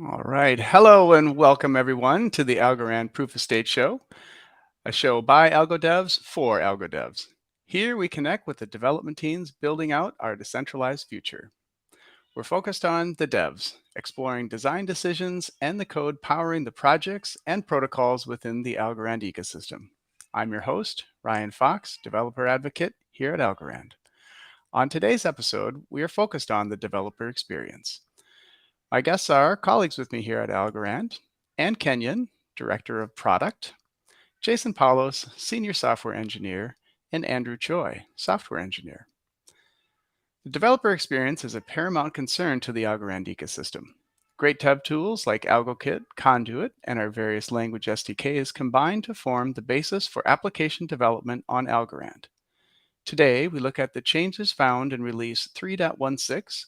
All right. Hello and welcome everyone to the Algorand Proof of Stake Show, a show by algo devs for algo devs. Here we connect with the development teams building out our decentralized future. We're focused on the devs, exploring design decisions and the code powering the projects and protocols within the Algorand ecosystem. I'm your host, Ryan Fox, developer advocate here at Algorand. On today's episode, we are focused on the developer experience. My guests are colleagues with me here at Algorand, Ann Kenyon, Director of Product, Jason Paulos, Senior Software Engineer, and Andrew Choi, Software Engineer. The developer experience is a paramount concern to the Algorand ecosystem. Great dev tools like AlgoKit, Conduit, and our various language SDKs combine to form the basis for application development on Algorand. Today, we look at the changes found in Release 3.16,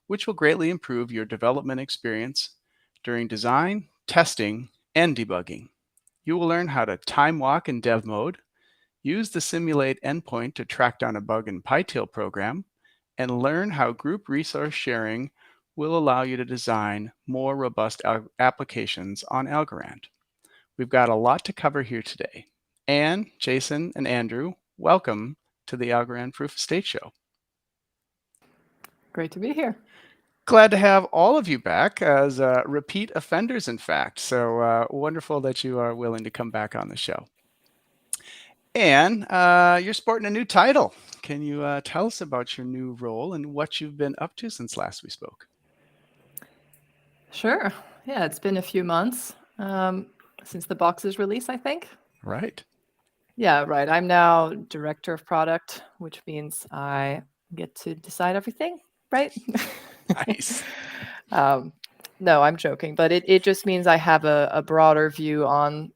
which will greatly improve your development experience during design, testing, and debugging. You will learn how to time walk in dev mode, use the simulate endpoint to track down a bug in PyTail program, and learn how group resource sharing will allow you to design more robust applications on Algorand. We've got a lot to cover here today. Anne, Jason, and Andrew, welcome to the Algorand Proof of Stake Show. Great to be here. Glad to have all of you back as repeat offenders, in fact. So wonderful that you are willing to come back on the show. And you're sporting a new title. Can you tell us about your new role and what you've been up to since last we spoke? Sure. Yeah, it's been a few months since the box's release, I think. Right. Yeah, right. I'm now Director of Product, which means I get to decide everything, right? Nice. No, I'm joking, but it just means I have a broader view on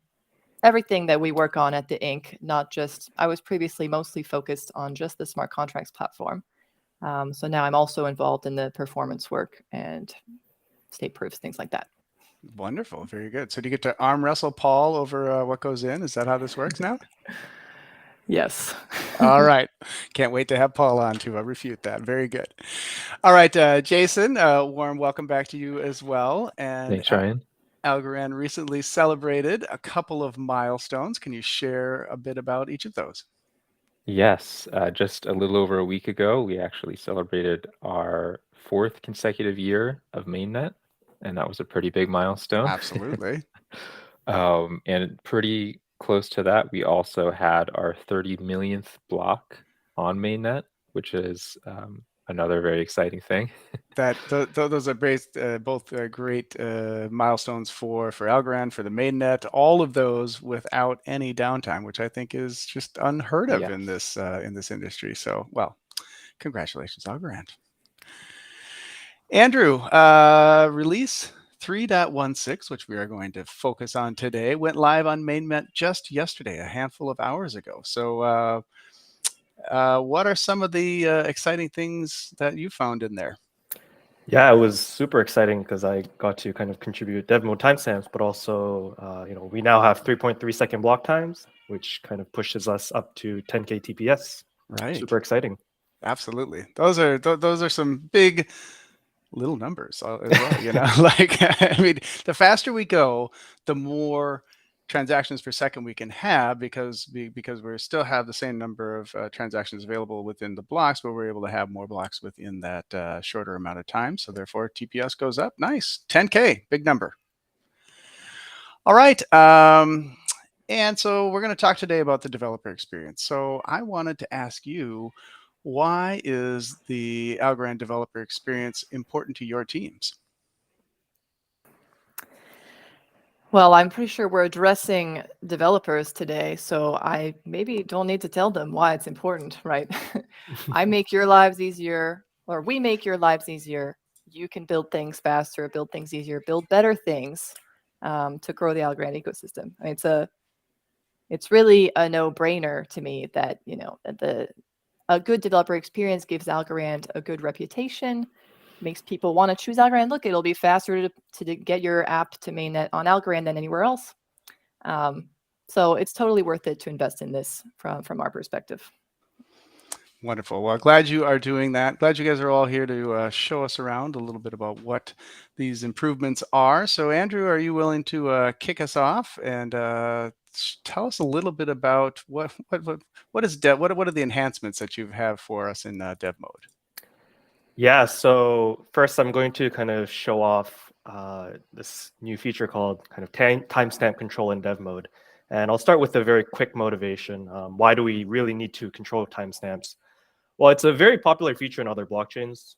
everything that we work on at the Inc. Not just, I was previously mostly focused on just the smart contracts platform. So now I'm also involved in the performance work and state proofs, things like that. Wonderful. Very good. So do you get to arm wrestle Paul over what goes in? Is that how this works now? Yes. All right. Can't wait to have Paul on to refute that. Very good. All right, Jason, warm welcome back to you as well. And thanks, Ryan. Algorand recently celebrated a couple of milestones. Can you share a bit about each of those? Yes, just a little over a week ago, we actually celebrated our 4th consecutive year of mainnet, and that was a pretty big milestone. Absolutely. And pretty close to that, we also had our 30 millionth block on mainnet, which is another very exciting thing. Those are both great milestones for Algorand, for the mainnet, all of those without any downtime, which I think is just unheard of in this industry. So, well, congratulations, Algorand. Andrew, release 3.16, which we are going to focus on today, went live on mainnet just yesterday, a handful of hours ago. So what are some of the exciting things that you found in there? Yeah, it was super exciting because I got to kind of contribute dev mode timestamps, but also, we now have 3.3-second block times, which kind of pushes us up to 10K TPS. Right. Super exciting. Absolutely. Those are some big little numbers as well, you know. Like, I mean, the faster we go, the more transactions per second we can have because we still have the same number of transactions available within the blocks, but we're able to have more blocks within that shorter amount of time. So therefore, TPS goes up. Nice. 10K, big number. All right. And so we're going to talk today about the developer experience. So I wanted to ask you, why is the Algorand developer experience important to your teams? Well, I'm pretty sure we're addressing developers today, so I maybe don't need to tell them why it's important, right? I make your lives easier, or we make your lives easier. You can build things faster, build things easier, build better things to grow the Algorand ecosystem. I mean, it's really a no-brainer to me that a good developer experience gives Algorand a good reputation, makes people want to choose Algorand. Look, it'll be faster to get your app to mainnet on Algorand than anywhere else. So it's totally worth it to invest in this from our perspective. Wonderful. Well, glad you are doing that. Glad you guys are all here to show us around a little bit about what these improvements are. So, Andrew, are you willing to kick us off and tell us a little bit about what is dev? What are the enhancements that you have for us in dev mode? Yeah, so first I'm going to kind of show off this new feature called kind of timestamp control in dev mode. And I'll start with a very quick motivation. Why do we really need to control timestamps? Well, it's a very popular feature in other blockchains.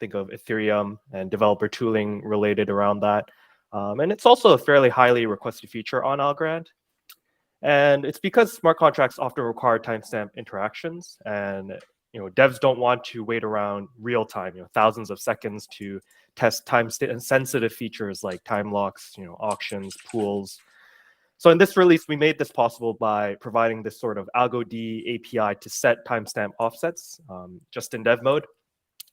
Think of Ethereum and developer tooling related around that. And it's also a fairly highly requested feature on Algorand. And it's because smart contracts often require timestamp interactions, and devs don't want to wait around real time, thousands of seconds to test time-sensitive features like time locks, auctions, pools. So in this release, we made this possible by providing this sort of AlgoD API to set timestamp offsets just in dev mode.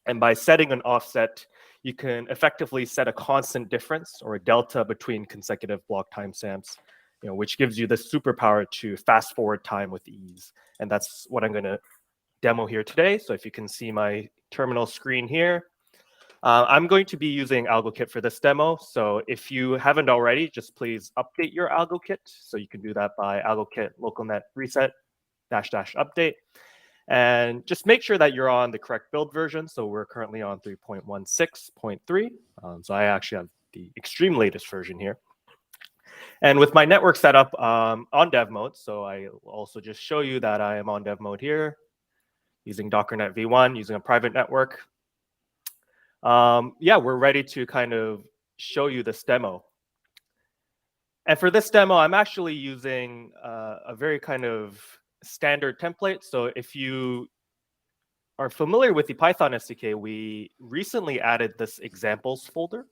And by setting an offset, you can effectively set a constant difference or a delta between consecutive block timestamps, which gives you the superpower to fast forward time with ease. And that's what I'm going to demo here today. So if you can see my terminal screen here, I'm going to be using AlgoKit for this demo. So if you haven't already, just please update your AlgoKit. So you can do that by AlgoKit localnet reset -- update. And just make sure that you're on the correct build version. So we're currently on 3.16.3. So I actually have the extreme latest version here. And with my network setup on dev mode, so I will also just show you that I am on dev mode here using DockerNet v1, using a private network. Yeah, we're ready to kind of show you this demo. And for this demo, I'm actually using a very kind of standard template. So if you are familiar with the Python SDK, we recently added this examples folder.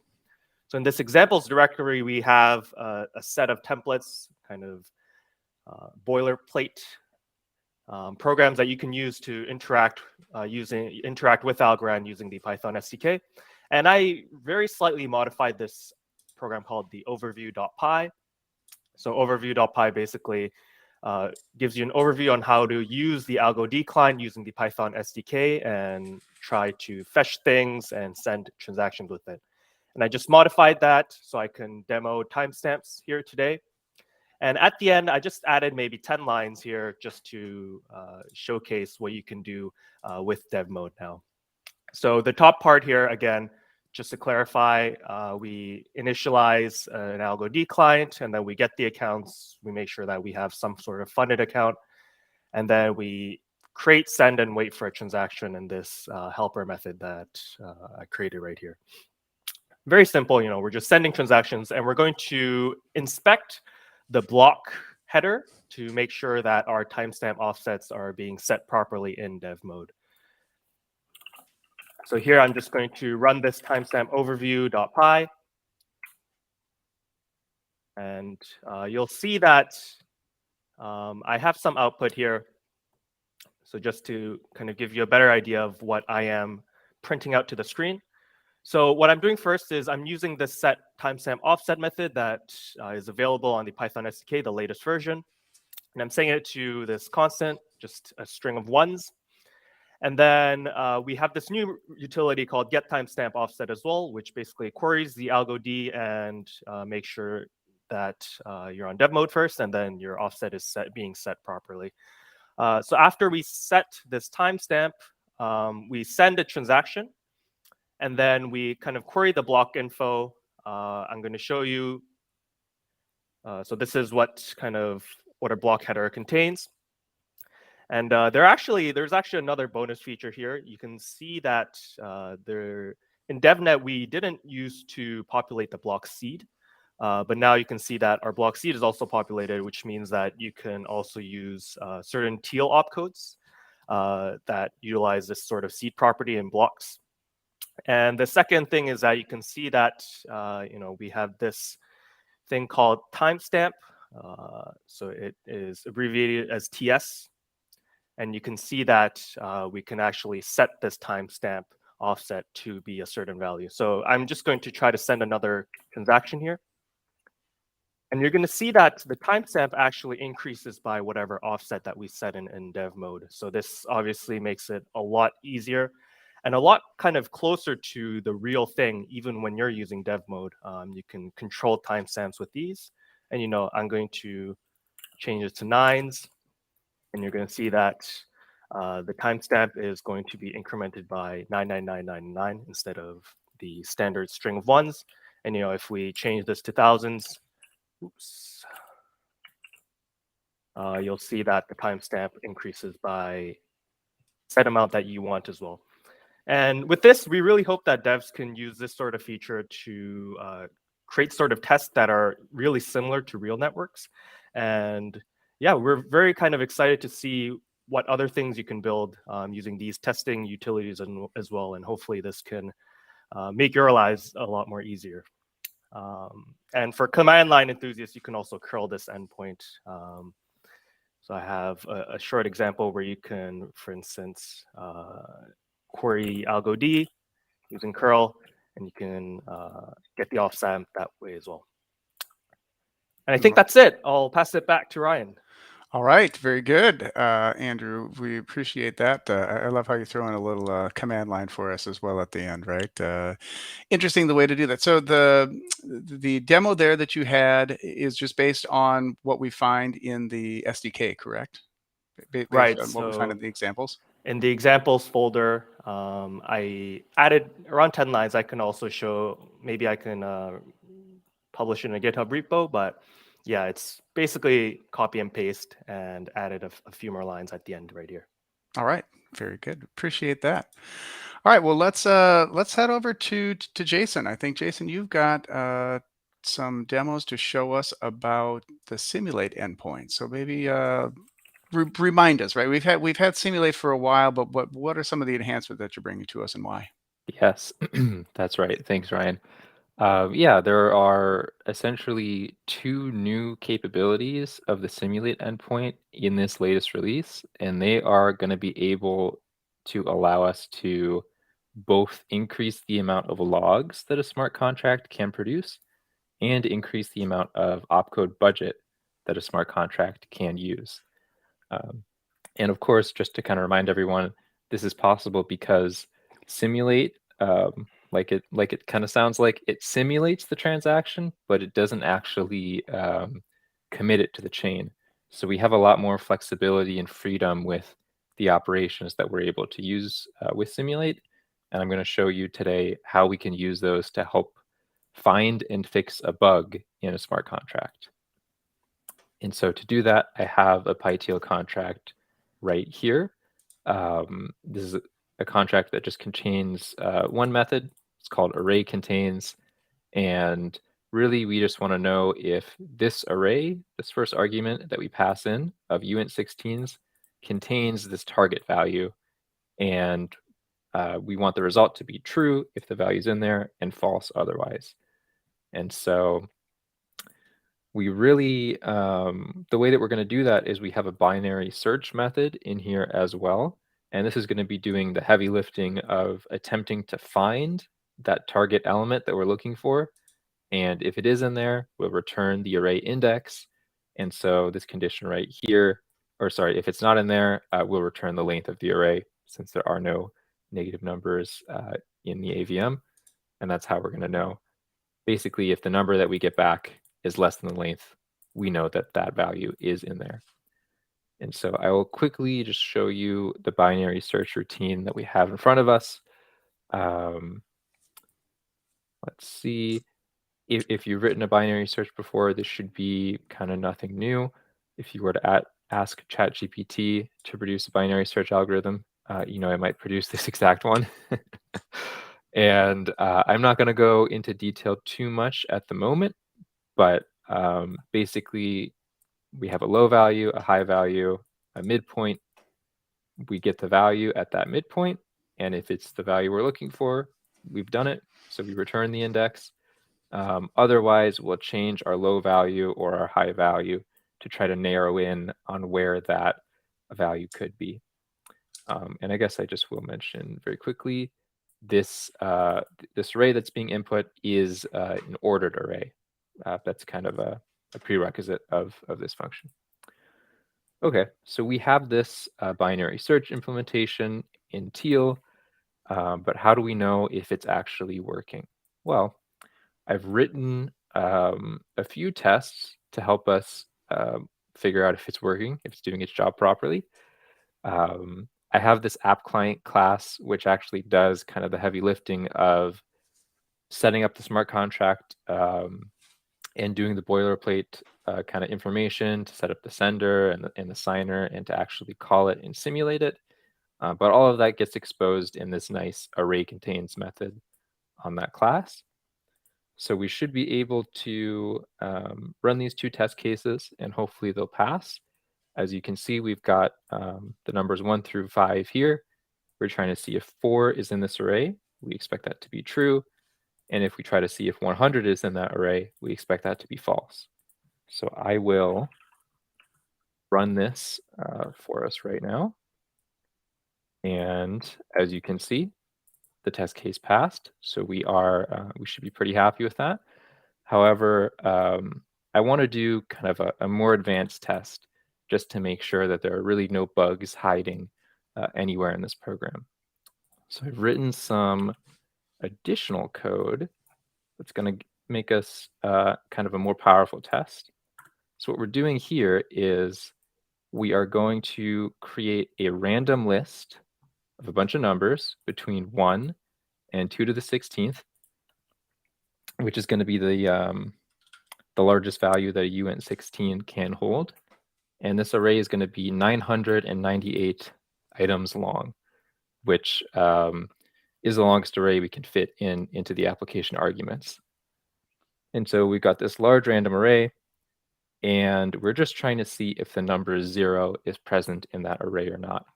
So in this examples directory, we have a set of templates, kind of boilerplate programs that you can use to interact with Algorand using the Python SDK. And I very slightly modified this program called the overview.py. So overview.py basically gives you an overview on how to use the AlgoD client using the Python SDK and try to fetch things and send transactions with it. And I just modified that so I can demo timestamps here today. And at the end, I just added maybe 10 lines here just to showcase what you can do with dev mode now. So the top part here, again, just to clarify, we initialize an AlgoD client, and then we get the accounts. We make sure that we have some sort of funded account. And then we create, send, and wait for a transaction in this helper method that I created right here. Very simple, we're just sending transactions, and we're going to inspect the block header to make sure that our timestamp offsets are being set properly in dev mode. So here I'm just going to run this timestamp overview.py. And you'll see that I have some output here. So just to kind of give you a better idea of what I am printing out to the screen. So what I'm doing first is I'm using this set timestamp offset method that is available on the Python SDK, the latest version. And I'm setting it to this constant, just a string of ones. And then we have this new utility called getTimestampOffset as well, which basically queries the AlgoD and makes sure that you're on dev mode first, and then your offset is being set properly. So after we set this timestamp, we send a transaction, and then we kind of query the block info. I'm going to show you. So this is what a block header contains. And there's actually another bonus feature here. You can see that in DevNet, we didn't use to populate the block seed. But now you can see that our block seed is also populated, which means that you can also use certain teal opcodes that utilize this sort of seed property in blocks. And the second thing is that you can see that we have this thing called timestamp. So it is abbreviated as TS. And you can see that we can actually set this timestamp offset to be a certain value. So I'm just going to try to send another transaction here. And you're going to see that the timestamp actually increases by whatever offset that we set in dev mode. So this obviously makes it a lot easier and a lot kind of closer to the real thing, even when you're using dev mode. You can control timestamps with these. And I'm going to change it to 9s. And you're going to see that the timestamp is going to be incremented by 99999 instead of the standard string of 1s. And if we change this to thousands, oops, you'll see that the timestamp increases by set amount that you want as well. And with this, we really hope that devs can use this sort of feature to create sort of tests that are really similar to real networks. And yeah, we're very kind of excited to see what other things you can build using these testing utilities as well. And hopefully this can make your lives a lot more easier. And for command line enthusiasts, you can also curl this endpoint. So I have a short example where you can, for instance, query algod using curl, and you can get the offset that way as well. And I think that's it. I'll pass it back to Ryan. All right, very good, Andrew. We appreciate that. I love how you throw in a little command line for us as well at the end, right? Interesting the way to do that. So the demo there that you had is just based on what we find in the SDK, correct? Based Right. on what we find in the examples. In the examples folder, I added around 10 lines. I can also show, maybe I can publish in a GitHub repo, but yeah, it's basically copy and paste and added a few more lines at the end right here. All right, very good. Appreciate that. All right, well let's head over to Jason. I think Jason, you've got some demos to show us about the simulate endpoint. So maybe remind us, right? We've had simulate for a while, but what are some of the enhancements that you're bringing to us and why? Yes, that's right. Thanks, Ryan. Yeah, there are essentially 2 new capabilities of the simulate endpoint in this latest release, and they are going to be able to allow us to both increase the amount of logs that a smart contract can produce and increase the amount of opcode budget that a smart contract can use. And of course, just to kind of remind everyone, this is possible because simulate, like it kind of sounds like, it simulates the transaction, but it doesn't actually commit it to the chain. So we have a lot more flexibility and freedom with the operations that we're able to use with simulate. And I'm going to show you today how we can use those to help find and fix a bug in a smart contract. And so to do that, I have a PyTeal contract right here. This is a contract that just contains one method. It's called array contains. And really, we just want to know if this array, this first argument that we pass in of uint16s, contains this target value. And we want the result to be true if the value's in there and false otherwise. And so we really, the way that we're going to do that is we have a binary search method in here as well. And this is going to be doing the heavy lifting of attempting to find that target element that we're looking for. And if it is in there, we'll return the array index. And so this condition right here, or sorry, if it's not in there, we'll return the length of the array since there are no negative numbers in the AVM. And that's how we're going to know. Basically, if the number that we get back is less than the length, we know that that value is in there. And so I will quickly just show you the binary search routine that we have in front of us. Let's see. If you've written a binary search before, this should be kind of nothing new. If you were to ask ChatGPT to produce a binary search algorithm, it might produce this exact one. And I'm not going to go into detail too much at the moment, but basically, we have a low value, a high value, a midpoint. We get the value at that midpoint. And if it's the value we're looking for, we've done it. So we return the index. Otherwise, we'll change our low value or our high value to try to narrow in on where that value could be. And I guess I just will mention very quickly, this array that's being input is an ordered array. That's kind of a a prerequisite of this function. Okay, so we have this binary search implementation in teal, but how do we know if it's actually working? Well, I've written a few tests to help us figure out if it's working, if it's doing its job properly. I have this app client class, which actually does kind of the heavy lifting of setting up the smart contract and doing the boilerplate kind of information to set up the sender and the signer and to actually call it and simulate it. But all of that gets exposed in this nice array contains method on that class. So we should be able to run these two test cases and hopefully they'll pass. As you can see, we've got the numbers 1 through 5 here. We're trying to see if 4 is in this array. We expect that to be true. And if we try to see if 100 is in that array, we expect that to be false. So I will run this for us right now. And as you can see, the test case passed. So we should be pretty happy with that. However, I want to do kind of a more advanced test just to make sure that there are really no bugs hiding anywhere in this program. So I've written some additional code that's going to make us kind of a more powerful test. So what we're doing here is we are going to create a random list of a bunch of numbers between 1 and 2 to the 16th, which is going to be the largest value that a uint16 can hold. And this array is going to be 998 items long, which is the longest array we can fit into the application arguments. And so we've got this large random array, and we're just trying to see if the number 0 is present in that array or not.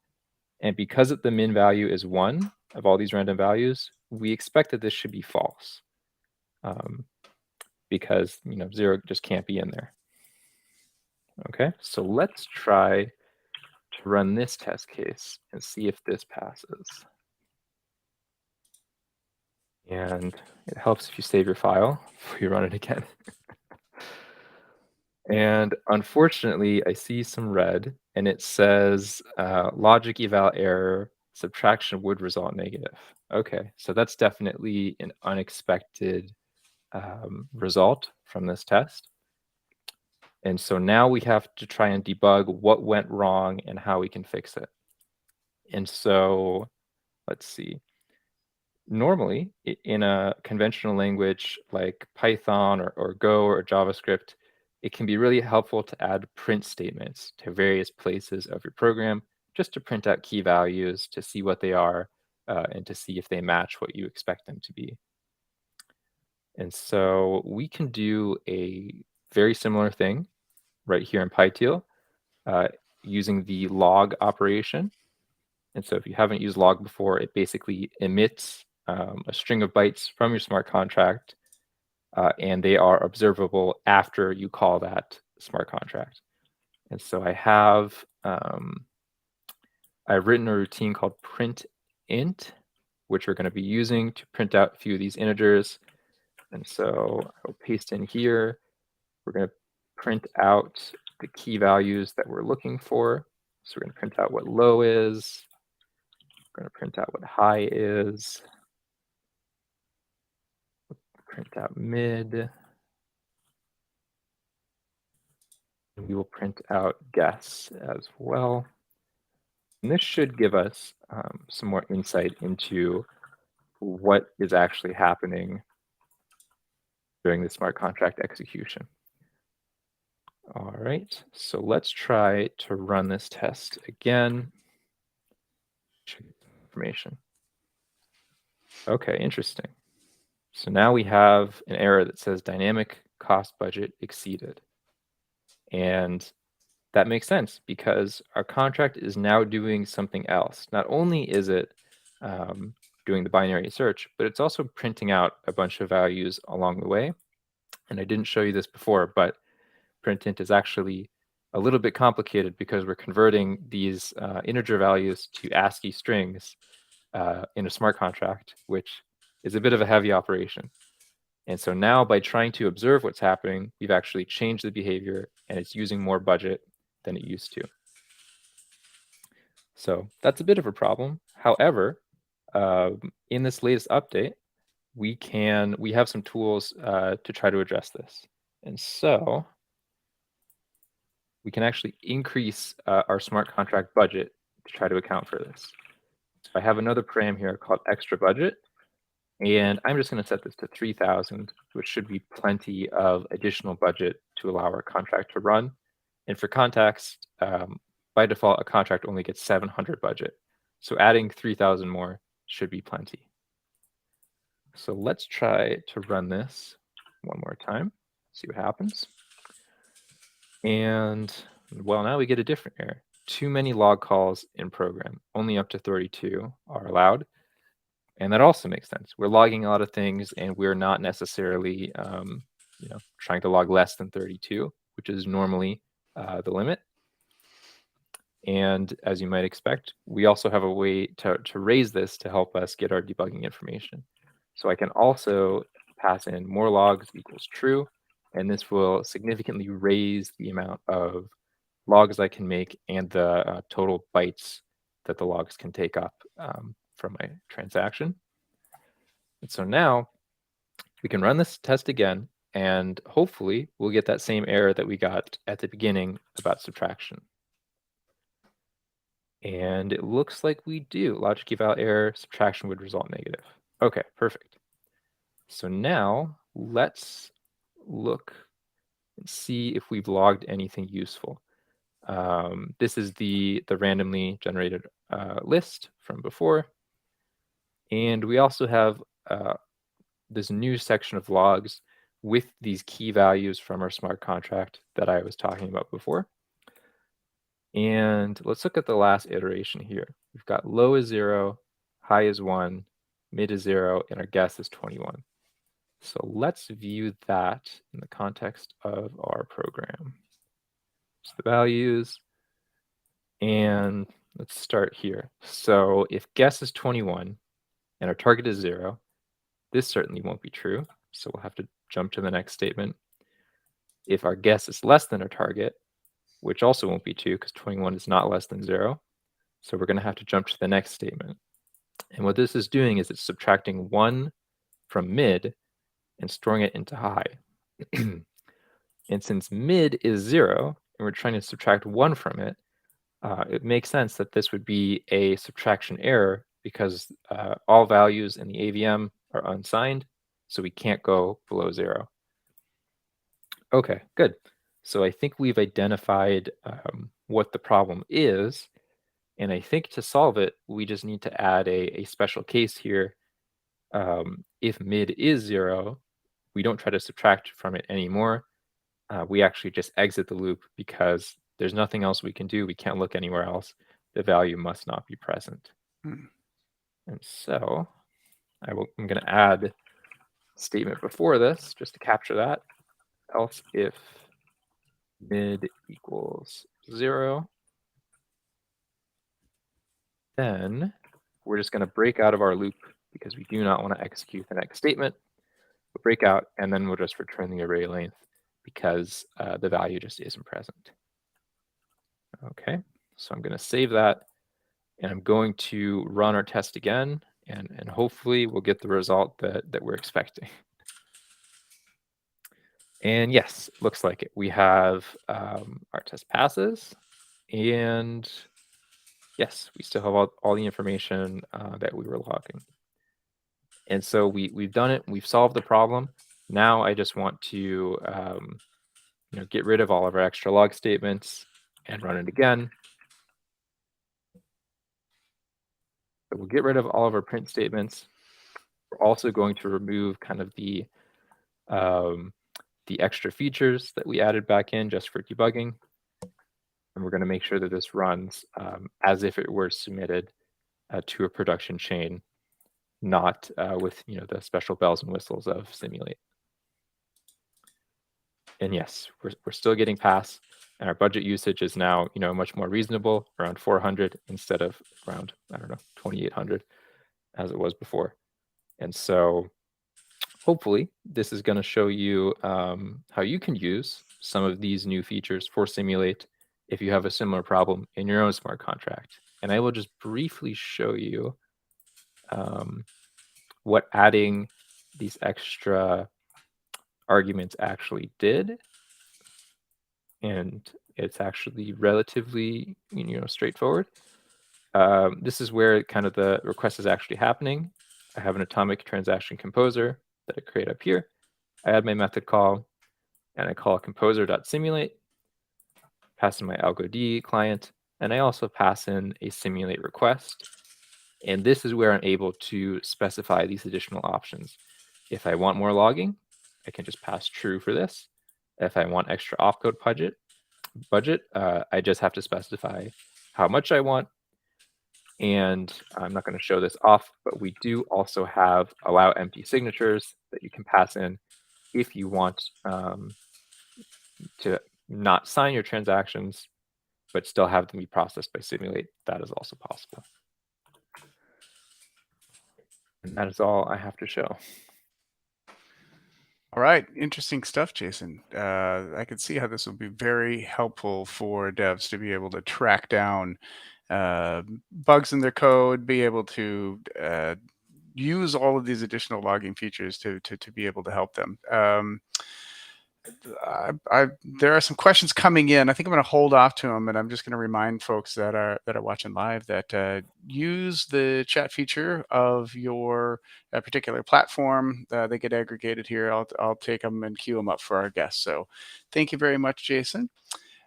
And because the min value is 1 of all these random values, we expect that this should be false because 0 just can't be in there. Okay, so let's try to run this test case and see if this passes. And it helps if you save your file before you run it again. And unfortunately, I see some red, and it says logic eval error, subtraction would result negative. Okay, so that's definitely an unexpected result from this test. And so now we have to try and debug what went wrong and how we can fix it. And so let's see. Normally, in a conventional language like Python or Go or JavaScript, it can be really helpful to add print statements to various places of your program just to print out key values to see what they are and to see if they match what you expect them to be. And so we can do a very similar thing right here in PyTeal using the log operation. And so if you haven't used log before, it basically emits a string of bytes from your smart contract, and they are observable after you call that smart contract. And so I've written a routine called print int, which we're going to be using to print out a few of these integers. And so I'll paste in here. We're going to print out the key values that we're looking for. So we're going to print out what low is. We're going to print out what high is. Print out mid. And we will print out guess as well. And this should give us some more insight into what is actually happening during the smart contract execution. All right, so let's try to run this test again. Check information. Okay, interesting. So now we have an error that says dynamic cost budget exceeded. And that makes sense because our contract is now doing something else. Not only is it doing the binary search, but it's also printing out a bunch of values along the way. And I didn't show you this before, but printint is actually a little bit complicated because we're converting these integer values to ASCII strings in a smart contract, which is a bit of a heavy operation. And so now by trying to observe what's happening, we've actually changed the behavior and it's using more budget than it used to. So that's a bit of a problem. However, in this latest update, we have some tools to try to address this. And so we can actually increase our smart contract budget to try to account for this. So I have another param here called extra budget, and I'm just going to set this to 3,000, which should be plenty of additional budget to allow our contract to run. And for context, by default, a contract only gets 700 budget. So adding 3,000 more should be plenty. So let's try to run this one more time, see what happens. And well, now we get a different error. Too many log calls in program, only up to 32 are allowed. And that also makes sense. We're logging a lot of things and we're not necessarily trying to log less than 32, which is normally the limit. And as you might expect, we also have a way to raise this to help us get our debugging information. So I can also pass in more logs equals true, and this will significantly raise the amount of logs I can make and the total bytes that the logs can take up from my transaction. And so now we can run this test again, and hopefully we'll get that same error that we got at the beginning about subtraction. And it looks like we do. Logic eval error, subtraction would result negative. Okay, perfect. So now let's look and see if we've logged anything useful. This is the randomly generated list from before. And we also have this new section of logs with these key values from our smart contract that I was talking about before. And let's look at the last iteration here. We've got low is 0, high is 1, mid is 0, and our guess is 21. So let's view that in the context of our program. So the values, and let's start here. So if guess is 21 and our target is 0, this certainly won't be true. So we'll have to jump to the next statement. If our guess is less than our target, which also won't be true because 21 is not less than 0. So we're going to have to jump to the next statement. And what this is doing is it's subtracting 1 from mid and storing it into high. And since mid is 0, and we're trying to subtract 1 from it, it makes sense that this would be a subtraction error because all values in the AVM are unsigned, so we can't go below 0. Okay, good. So I think we've identified what the problem is. And I think to solve it, we just need to add a special case here. If mid is 0, we don't try to subtract from it anymore. We actually just exit the loop because there's nothing else we can do. We can't look anywhere else. The value must not be present. And so I'm going to add a statement before this just to capture that. Else if mid equals 0, then we're just going to break out of our loop because we do not want to execute the next statement. We'll break out, and then we'll just return the array length because the value just isn't present. Okay, so I'm going to save that, and I'm going to run our test again, and hopefully we'll get the result that we're expecting. And yes, looks like it. We have our test passes, and yes, we still have all the information that we were logging. And so we've done it. We've solved the problem. Now I just want to get rid of all of our extra log statements and run it again. So we'll get rid of all of our print statements. We're also going to remove kind of the extra features that we added back in just for debugging. And we're going to make sure that this runs as if it were submitted to a production chain, not with the special bells and whistles of Simulate. And yes, we're still getting pass, and our budget usage is now much more reasonable, around 400 instead of around 2,800 as it was before. And so hopefully, this is going to show you how you can use some of these new features for Simulate if you have a similar problem in your own smart contract. And I will just briefly show you what adding these extra arguments actually did. And it's actually relatively straightforward. This is where kind of the request is actually happening. I have an atomic transaction composer that I create up here. I add my method call, and I call composer.simulate, pass in my algod client, and I also pass in a simulate request. And this is where I'm able to specify these additional options. If I want more logging, I can just pass true for this. If I want extra opcode budget, I just have to specify how much I want. And I'm not going to show this off, but we do also have allow empty signatures that you can pass in if you want to not sign your transactions, but still have them be processed by Simulate. That is also possible. And that is all I have to show. All right, interesting stuff, Jason. I can see how this will be very helpful for devs to be able to track down bugs in their code, be able to use all of these additional logging features to be able to help them. There are some questions coming in. I think I'm going to hold off to them, and I'm just going to remind folks that are watching live that use the chat feature of your particular platform. They get aggregated here. I'll take them and queue them up for our guests. So, thank you very much, Jason.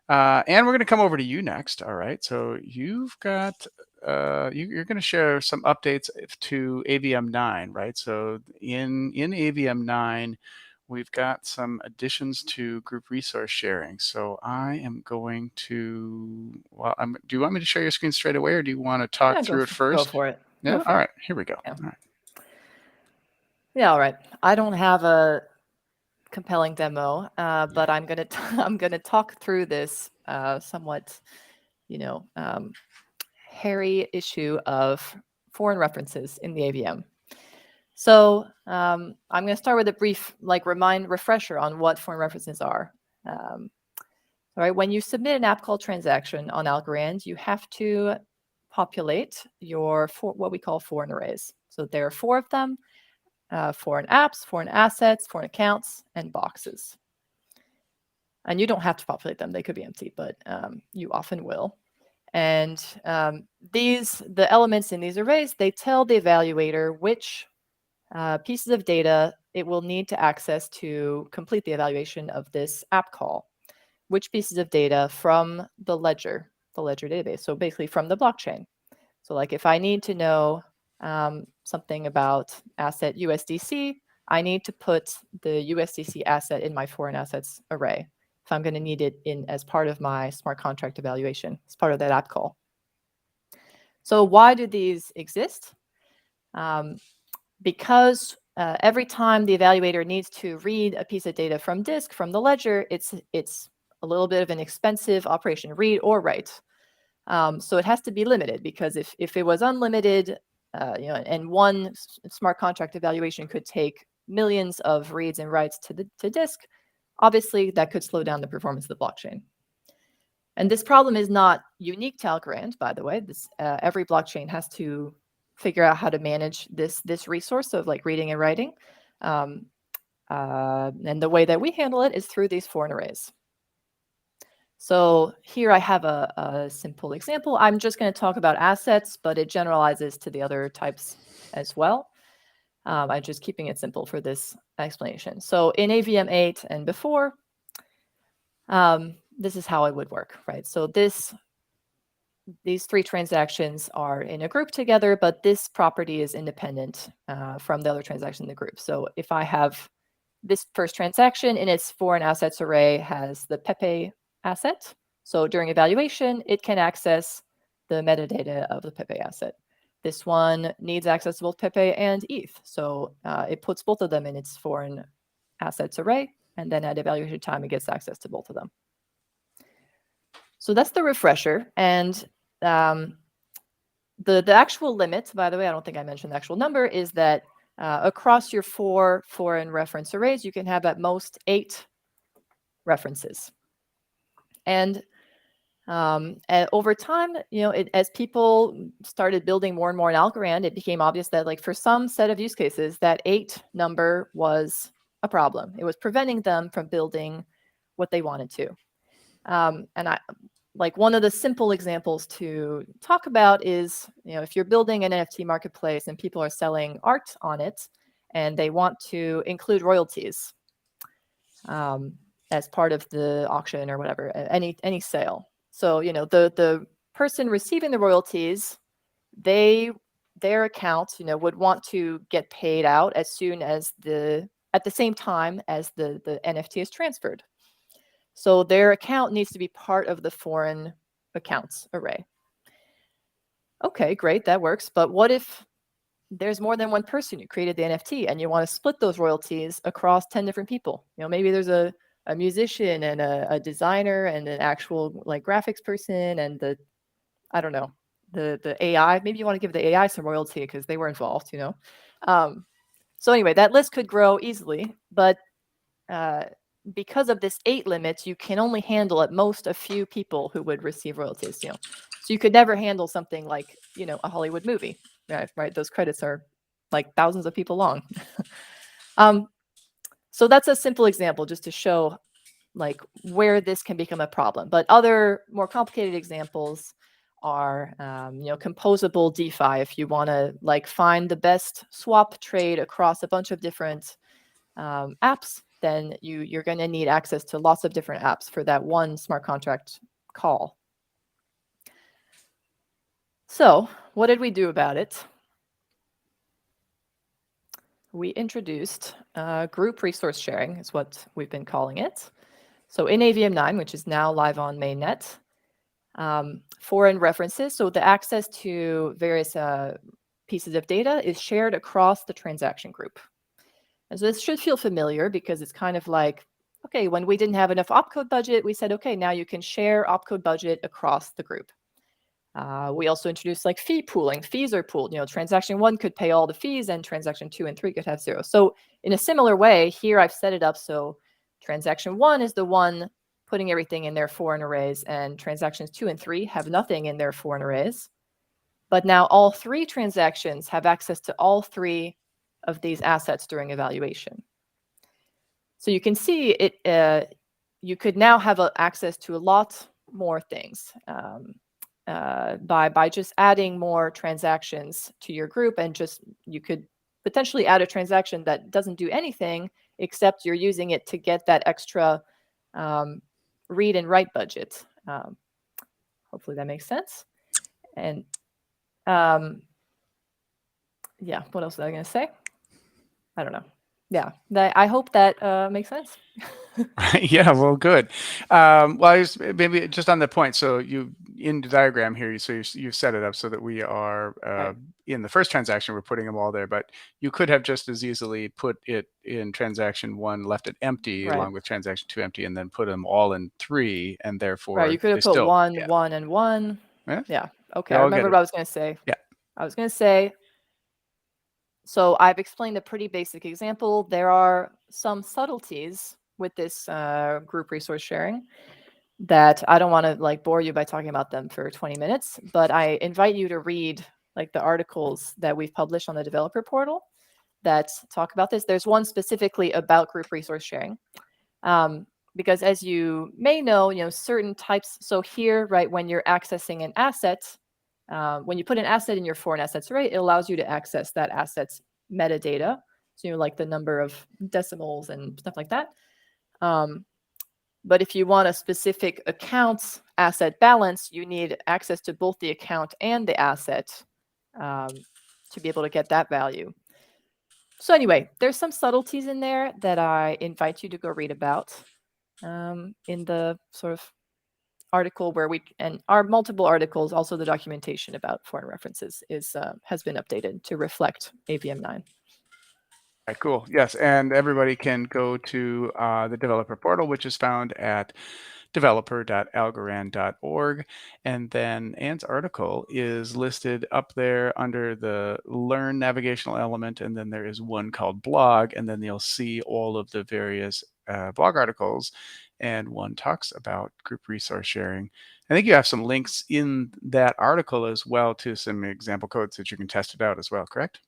And we're going to come over to you next. All right. So you've got you're going to share some updates to AVM 9, right? So in AVM 9. We've got some additions to group resource sharing. So I am going to, do you want me to share your screen straight away, or do you want to talk through it first? Go for it. Yeah. All right. Here we go. Yeah. All right. Yeah. All right. I don't have a compelling demo, but I'm gonna talk through this somewhat, hairy issue of foreign references in the AVM. So I'm going to start with a brief refresher on what foreign references are. All right, when you submit an app call transaction on Algorand, you have to populate your what we call foreign arrays. So there are 4 of them: foreign apps, foreign assets, foreign accounts, and boxes. And you don't have to populate them; they could be empty, but you often will. And the elements in these arrays, they tell the evaluator which pieces of data it will need to access to complete the evaluation of this app call, which pieces of data from the ledger database, so basically from the blockchain. So like if I need to know something about asset USDC, I need to put the USDC asset in my foreign assets array if I'm going to need it as part of my smart contract evaluation, as part of that app call. So why do these exist? Because every time the evaluator needs to read a piece of data from disk, from the ledger, it's a little bit of an expensive operation, read or write. So it has to be limited, because if it was unlimited, and one smart contract evaluation could take millions of reads and writes to disk, obviously that could slow down the performance of the blockchain. And this problem is not unique to Algorand, by the way. Every blockchain has to figure out how to manage this resource of reading and writing. And the way that we handle it is through these foreign arrays. So here I have a simple example. I'm just going to talk about assets, but it generalizes to the other types as well. I'm just keeping it simple for this explanation. So in AVM 8 and before, this is how it would work, right? So these 3 transactions are in a group together, but this property is independent from the other transaction in the group. So if I have this first transaction in its foreign assets array has the Pepe asset. So during evaluation, it can access the metadata of the Pepe asset. This one needs access to both Pepe and ETH. So it puts both of them in its foreign assets array. And then at evaluation time, it gets access to both of them. So that's the refresher. And the actual limit, by the way, I don't think I mentioned the actual number, is that across your 4 foreign reference arrays, you can have at most 8 references. And over time, as people started building more and more in Algorand, it became obvious that, like, for some set of use cases, that 8 number was a problem. It was preventing them from building what they wanted to. And one of the simple examples to talk about is, if you're building an NFT marketplace and people are selling art on it, and they want to include royalties as part of the auction or whatever, any sale. So, the person receiving the royalties, their account, would want to get paid out as soon as at the same time as the NFT is transferred. So their account needs to be part of the foreign accounts array. Okay, great, that works. But what if there's more than one person who created the NFT and you want to split those royalties across 10 different people? Maybe there's a musician and a designer and an actual graphics person and the AI. Maybe you want to give the AI some royalty because they were involved, So anyway, that list could grow easily, but because of this 8 limit, you can only handle at most a few people who would receive royalties. So you could never handle something like, a Hollywood movie, right? Those credits are like thousands of people long. So that's a simple example just to show where this can become a problem. But other more complicated examples are, composable DeFi. If you want to find the best swap trade across a bunch of different apps, then you're going to need access to lots of different apps for that one smart contract call. So what did we do about it? We introduced group resource sharing, is what we've been calling it. So in AVM9, which is now live on mainnet, foreign references, so the access to various pieces of data is shared across the transaction group. And so this should feel familiar because it's kind of like, okay, when we didn't have enough opcode budget, we said, okay, now you can share opcode budget across the group. We also introduced fee pooling. Fees are pooled. Transaction 1 could pay all the fees and transaction 2 and 3 could have 0. So in a similar way, here I've set it up so transaction 1 is the one putting everything in their foreign arrays, and transactions 2 and 3 have nothing in their foreign arrays. But now all 3 transactions have access to all 3 of these assets during evaluation. So you can see it. You could now have access to a lot more things by just adding more transactions to your group, and you could potentially add a transaction that doesn't do anything except you're using it to get that extra read and write budget. Hopefully that makes sense. And yeah, what else was I going to say? I don't know. Yeah, I hope that makes sense. Yeah, well, good. Well, maybe just on the point. So in the diagram here, so you set it up so that we are Right. in the first transaction, we're putting them all there, but you could have just as easily put it in transaction 1, left it empty, Right. along with transaction 2 empty, and then put them all in 3, and therefore Right, you could have put still, 1, yeah. 1, and 1. Yeah. Okay, We I all get remember it. what I was going to say. Yeah. I was going to say, so I've explained a pretty basic example. There are some subtleties with this group resource sharing that I don't want to bore you by talking about them for 20 minutes, but I invite you to read the articles that we've published on the developer portal that talk about this. There's one specifically about group resource sharing. Because as you may know, certain types, so here, right, when you're accessing an asset, when you put an asset in your foreign assets array, it allows you to access that asset's metadata. So the number of decimals and stuff like that. But if you want a specific account asset balance, you need access to both the account and the asset to be able to get that value. So anyway, there's some subtleties in there that I invite you to go read about in the sort of article and our multiple articles, also the documentation about foreign references has been updated to reflect AVM9. Right, cool. Yes, and everybody can go to the developer portal, which is found at developer.algorand.org. And then Anne's article is listed up there under the Learn navigational element. And then there is one called Blog. And then you'll see all of the various blog articles. And one talks about group resource sharing. I think you have some links in that article as well to some example codes that you can test it out as well, correct?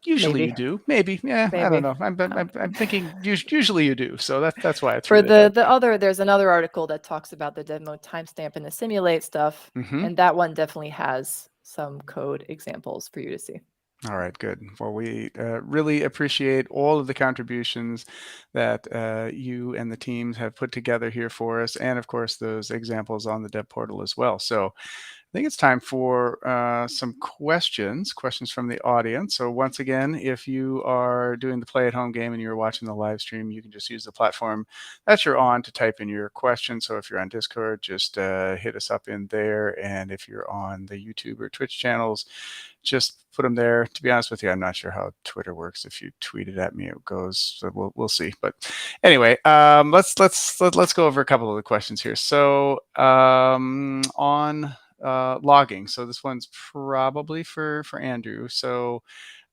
Usually you Maybe. do. Maybe. Yeah, I don't Maybe. know. I'm thinking usually you do. So that's why I For threw it out. there's another article that talks about the dev mode timestamp and the simulate stuff, and that one definitely has some code examples for you to see. All right, good. Well, we really appreciate all of the contributions that you and the teams have put together here for us, and of course those examples on the dev portal as well. So I think it's time for some questions from the audience. So once again, if you are doing the play at home game and you're watching the live stream, you can just use the platform that you're on to type in your question. So if you're on Discord, just hit us up in there. And if you're on the YouTube or Twitch channels, just put them there. To be honest with you, I'm not sure how Twitter works. If you tweet it at me, it goes. So we'll see. But anyway, let's go over a couple of the questions here. So on logging. So this one's probably for Andrew. So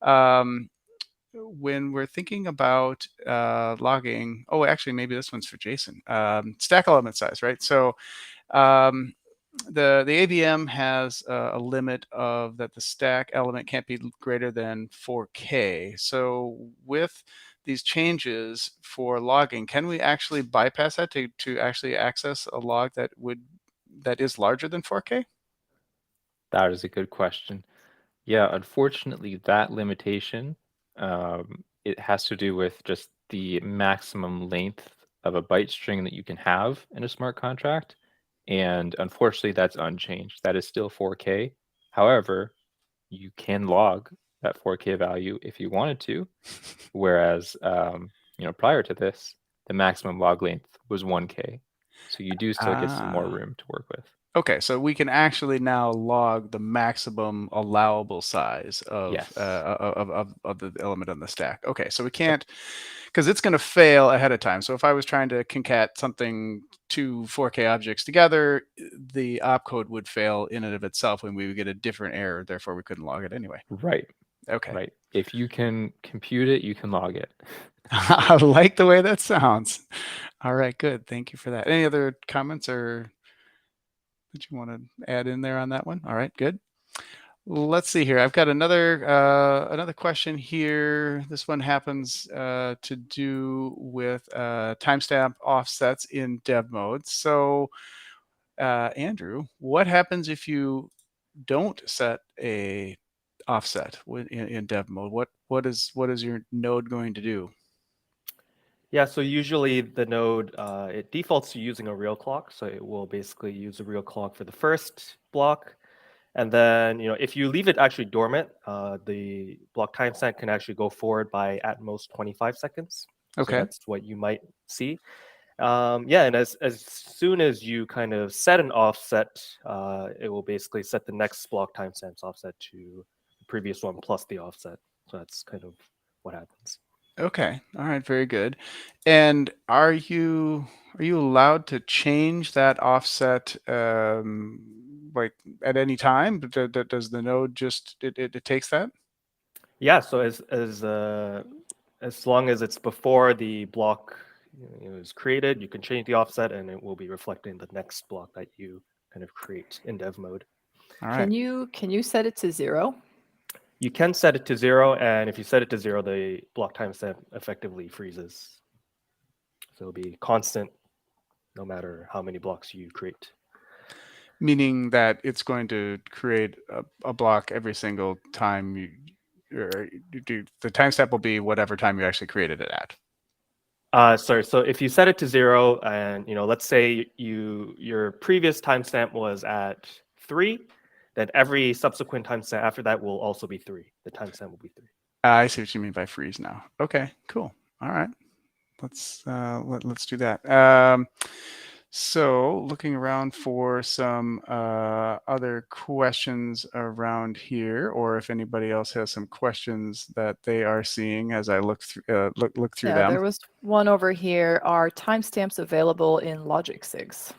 when we're thinking about logging, oh, actually, maybe this one's for Jason. Stack element size, right? So the AVM has a limit of that the stack element can't be greater than 4K. So with these changes for logging, can we actually bypass that to actually access a log that is larger than 4K? That is a good question. Yeah, unfortunately, that limitation, it has to do with just the maximum length of a byte string that you can have in a smart contract. And unfortunately, that's unchanged. That is still 4K. However, you can log that 4K value if you wanted to. Whereas, prior to this, the maximum log length was 1K. So you do still get some more room to work with. Okay, so we can actually now log the maximum allowable size of Yes. of the element on the stack. Okay, so we can't, because it's going to fail ahead of time. So if I was trying to concat something two 4K objects together, the opcode would fail in and of itself, and we would get a different error. Therefore, we couldn't log it anyway. Right. Okay. Right. If you can compute it, you can log it. I like the way that sounds. All right, good. Thank you for that. Any other comments or that you want to add in there on that one? All right, good. Let's see here. I've got another question here. This one happens to do with timestamp offsets in dev mode. So, Andrew, what happens if you don't set a offset in dev mode? What is your node going to do? Yeah, so usually the node, it defaults to using a real clock. So it will basically use a real clock for the first block. And then, if you leave it actually dormant, the block timestamp can actually go forward by at most 25 seconds. Okay. So that's what you might see. And as soon as you kind of set an offset, it will basically set the next block timestamps offset to the previous one plus the offset. So that's kind of what happens. Okay. All right. Very good. And are you allowed to change that offset like at any time? Does the node just it takes that? Yeah. So as long as it's before the block is created, you can change the offset, and it will be reflecting the next block that you kind of create in dev mode. All right. Can you set it to 0? You can set it to 0, and if you set it to 0, the block timestamp effectively freezes. So it'll be constant no matter how many blocks you create. Meaning that it's going to create a block every single time the timestamp will be whatever time you actually created it at. Sorry. So if you set it to 0, and let's say your previous timestamp was at 3, then every subsequent timestamp after that will also be 3. The timestamp will be 3. I see what you mean by freeze now. Okay, cool. All right, let's do that. So looking around for some other questions around here, or if anybody else has some questions that they are seeing as I look through look through Yeah, them. there was one over here. Are timestamps available in logic sigs?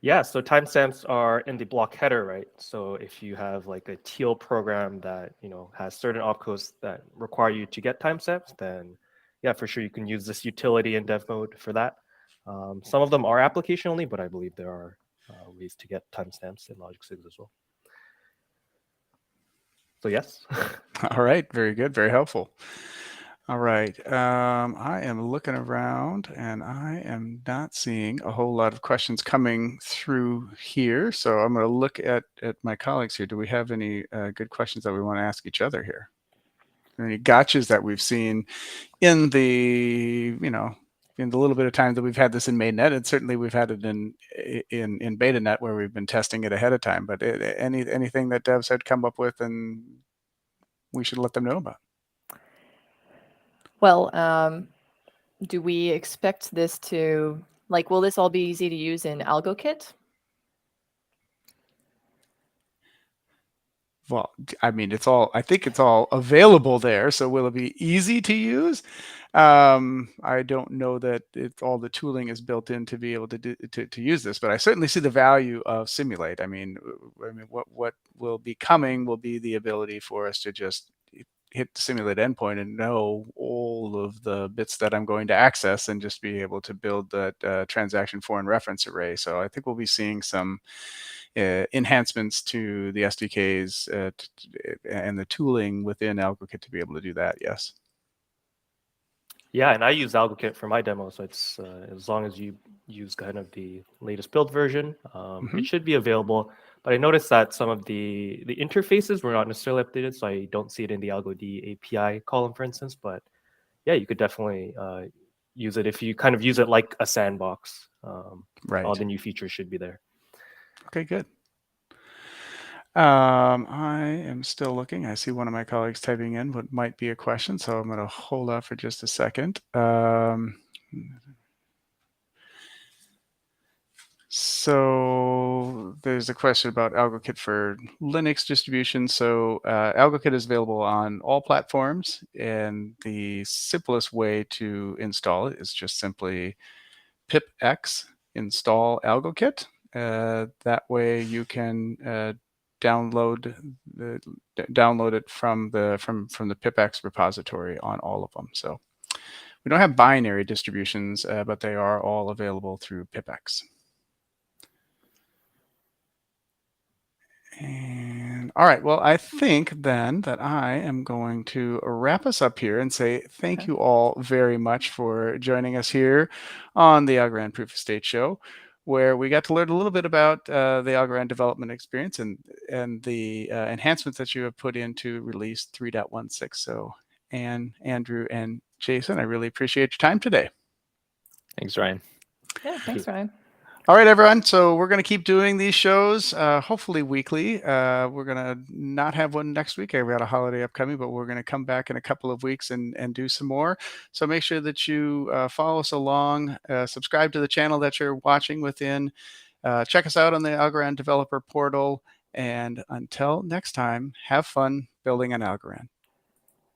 Yeah, so timestamps are in the block header, right? So if you have like a teal program that has certain opcodes that require you to get timestamps, then yeah, for sure you can use this utility in dev mode for that. Some of them are application only, but I believe there are ways to get timestamps in logic sigs as well. So yes. All right, very good, very helpful. All right, I am looking around and I am not seeing a whole lot of questions coming through here. So I'm going to look at my colleagues here. Do we have any good questions that we want to ask each other here? Any gotchas that we've seen in the, in the little bit of time that we've had this in mainnet, and certainly we've had it in betanet where we've been testing it ahead of time. But anything that devs had come up with and we should let them know about. Well, do we expect this to, will this all be easy to use in AlgoKit? Well, I mean, I think it's all available there. So will it be easy to use? I don't know that all the tooling is built in to be able to use this, but I certainly see the value of Simulate. I mean, what will be coming will be the ability for us to just hit the Simulate endpoint and know all of the bits that I'm going to access and just be able to build that transaction foreign reference array. So I think we'll be seeing some enhancements to the SDKs and the tooling within AlgoKit to be able to do that. Yes. Yeah, and I use AlgoKit for my demo, so it's as long as you use kind of the latest build version, it should be available. But I noticed that some of the interfaces were not necessarily updated, so I don't see it in the AlgoD API column, for instance. But yeah, you could definitely use it if you kind of use it like a sandbox. Right. All the new features should be there. Okay, good. I am still looking. I see one of my colleagues typing in what might be a question, so I'm going to hold off for just a second. So there's a question about AlgoKit for Linux distribution. So AlgoKit is available on all platforms, and the simplest way to install it is just simply pipx install AlgoKit. That way you can download it from the pipx repository on all of them. So we don't have binary distributions, but they are all available through pipx. And all right, well, I think then that I am going to wrap us up here and say thank you all very much for joining us here on the Algorand Proof of Stake Show, where we got to learn a little bit about the Algorand development experience and the enhancements that you have put into release 3.16. So, Andrew, and Jason, I really appreciate your time today. Thanks, Ryan. Yeah, thanks, Ryan. All right, everyone. So we're going to keep doing these shows, hopefully weekly. We're going to not have one next week. We've got a holiday upcoming, but we're going to come back in a couple of weeks and do some more. So make sure that you follow us along, subscribe to the channel that you're watching within. Check us out on the Algorand Developer Portal. And until next time, have fun building an Algorand.